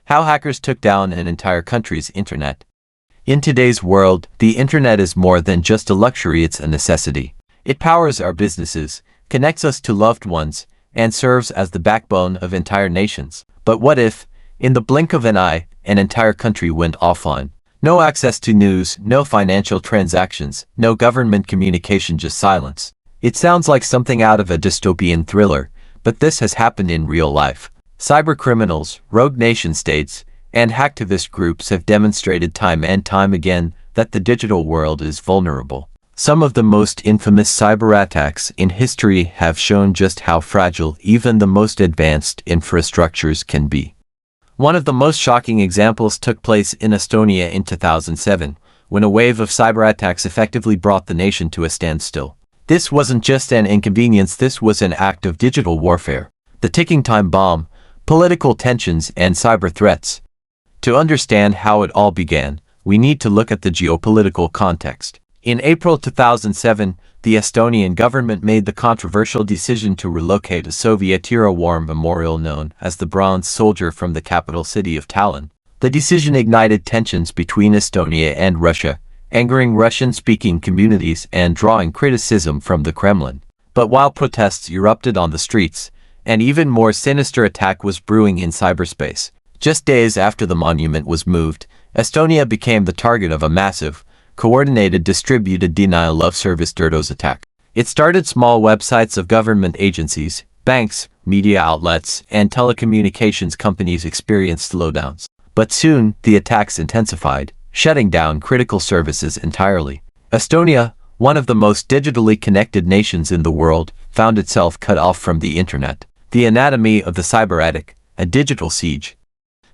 How hackers took down an entire country's internet. In today's world, the internet is more than just a luxury, it's a necessity. It powers our businesses, connects us to loved ones, and serves as the backbone of entire nations. But what if, in the blink of an eye, an entire country went offline? No access to news, no financial transactions, no government communication, just silence. It sounds like something out of a dystopian thriller, but this has happened in real life. Cybercriminals, rogue nation-states, and hacktivist groups have demonstrated time and time again that the digital world is vulnerable. Some of the most infamous cyber attacks in history have shown just how fragile even the most advanced infrastructures can be. One of the most shocking examples took place in Estonia in 2007, when a wave of cyber attacks effectively brought the nation to a standstill. This wasn't just an inconvenience, this was an act of digital warfare. The ticking time bomb, political tensions, and cyber threats. To understand how it all began, we need to look at the geopolitical context. In April 2007, the Estonian government made the controversial decision to relocate a Soviet-era war memorial known as the Bronze Soldier from the capital city of Tallinn. The decision ignited tensions between Estonia and Russia, angering Russian-speaking communities and drawing criticism from the Kremlin. But while protests erupted on the streets, an even more sinister attack was brewing in cyberspace. Just days after the monument was moved, Estonia became the target of a massive, coordinated distributed denial of service DDoS attack. It started small websites of government agencies, banks, media outlets, and telecommunications companies experienced slowdowns. But soon, the attacks intensified, shutting down critical services entirely. Estonia, one of the most digitally connected nations in the world, found itself cut off from the internet. The anatomy of the cyber attack, a digital siege.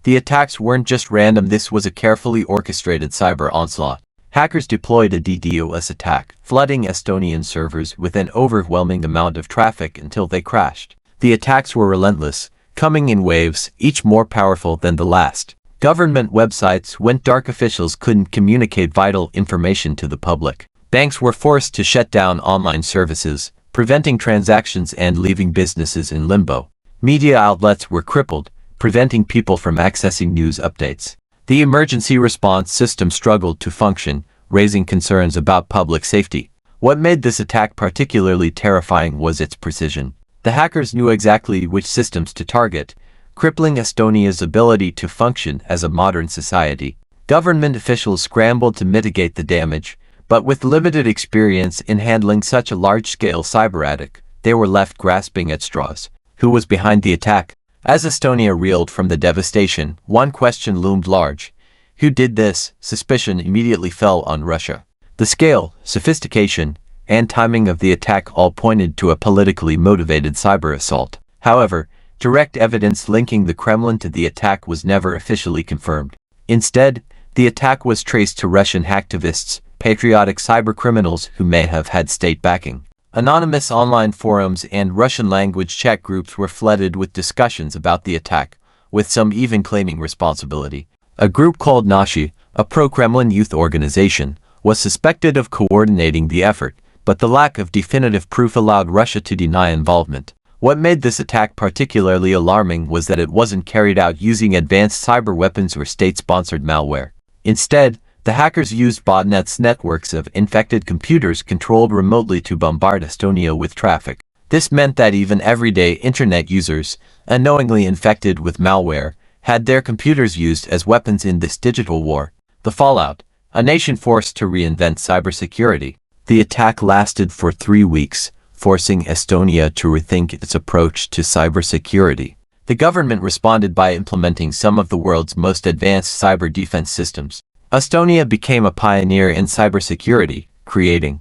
The attacks weren't just random, this was a carefully orchestrated cyber onslaught. Hackers deployed a DDoS attack, flooding Estonian servers with an overwhelming amount of traffic until they crashed. The attacks were relentless, coming in waves, each more powerful than the last. Government websites went dark, officials couldn't communicate vital information to the public. Banks were forced to shut down online services, preventing transactions and leaving businesses in limbo. Media outlets were crippled, preventing people from accessing news updates. The emergency response system struggled to function, raising concerns about public safety. What made this attack particularly terrifying was its precision. The hackers knew exactly which systems to target, crippling Estonia's ability to function as a modern society. Government officials scrambled to mitigate the damage, but with limited experience in handling such a large-scale cyber attack, they were left grasping at straws. Who was behind the attack? As Estonia reeled from the devastation, one question loomed large. Who did this? Suspicion immediately fell on Russia. The scale, sophistication, and timing of the attack all pointed to a politically motivated cyber assault. However, direct evidence linking the Kremlin to the attack was never officially confirmed. Instead, the attack was traced to Russian hacktivists, patriotic cybercriminals who may have had state backing. Anonymous online forums and Russian-language chat groups were flooded with discussions about the attack, with some even claiming responsibility. A group called Nashi, a pro-Kremlin youth organization, was suspected of coordinating the effort, but the lack of definitive proof allowed Russia to deny involvement. What made this attack particularly alarming was that it wasn't carried out using advanced cyber weapons or state-sponsored malware. Instead, the hackers used botnets, networks of infected computers controlled remotely to bombard Estonia with traffic. This meant that even everyday internet users, unknowingly infected with malware, had their computers used as weapons in this digital war. The fallout: a nation forced to reinvent cybersecurity. The attack lasted for 3 weeks, forcing Estonia to rethink its approach to cybersecurity. The government responded by implementing some of the world's most advanced cyber defense systems. Estonia became a pioneer in cybersecurity, creating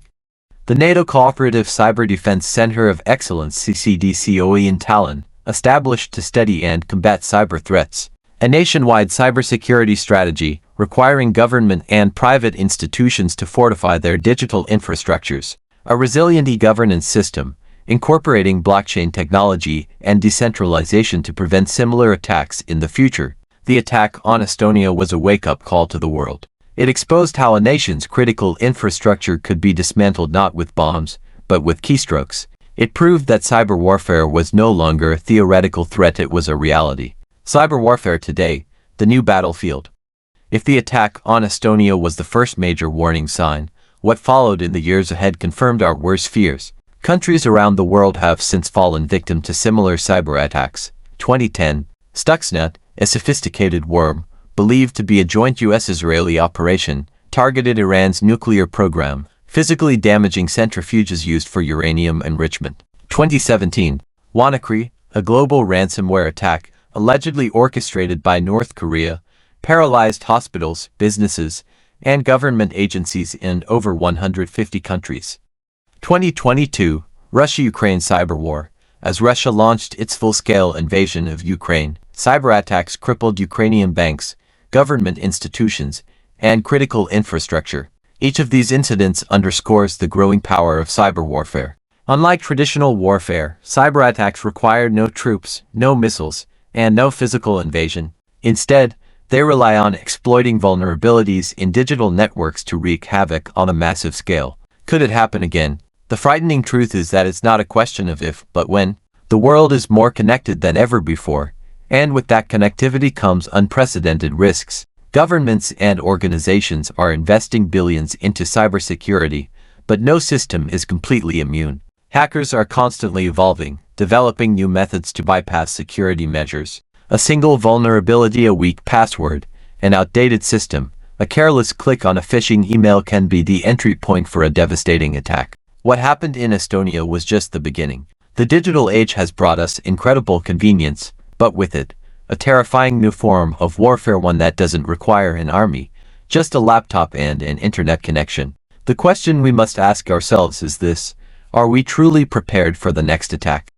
the NATO Cooperative Cyber Defense Center of Excellence (CCDCOE) in Tallinn, established to study and combat cyber threats. A nationwide cybersecurity strategy, requiring government and private institutions to fortify their digital infrastructures. A resilient e-governance system, incorporating blockchain technology and decentralization to prevent similar attacks in the future. The attack on Estonia was a wake-up call to the world. It exposed how a nation's critical infrastructure could be dismantled not with bombs, but with keystrokes. It proved that cyber warfare was no longer a theoretical threat, it was a reality. Cyber warfare today, the new battlefield. If the attack on Estonia was the first major warning sign, what followed in the years ahead confirmed our worst fears. Countries around the world have since fallen victim to similar cyber attacks. 2010, Stuxnet, a sophisticated worm, believed to be a joint US-Israeli operation, targeted Iran's nuclear program, physically damaging centrifuges used for uranium enrichment. 2017, WannaCry, a global ransomware attack, allegedly orchestrated by North Korea, paralyzed hospitals, businesses, and government agencies in over 150 countries. 2022, Russia-Ukraine cyber war. As Russia launched its full-scale invasion of Ukraine, cyber attacks crippled Ukrainian banks, government institutions, and critical infrastructure. Each of these incidents underscores the growing power of cyber warfare. Unlike traditional warfare, cyber attacks require no troops, no missiles, and no physical invasion. Instead, they rely on exploiting vulnerabilities in digital networks to wreak havoc on a massive scale. Could it happen again? The frightening truth is that it's not a question of if, but when. The world is more connected than ever before, and with that connectivity comes unprecedented risks. Governments and organizations are investing billions into cybersecurity, but no system is completely immune. Hackers are constantly evolving, developing new methods to bypass security measures. A single vulnerability, a weak password, an outdated system, a careless click on a phishing email can be the entry point for a devastating attack. What happened in Estonia was just the beginning. The digital age has brought us incredible convenience, but with it, a terrifying new form of warfare, one that doesn't require an army, just a laptop and an internet connection. The question we must ask ourselves is this: are we truly prepared for the next attack?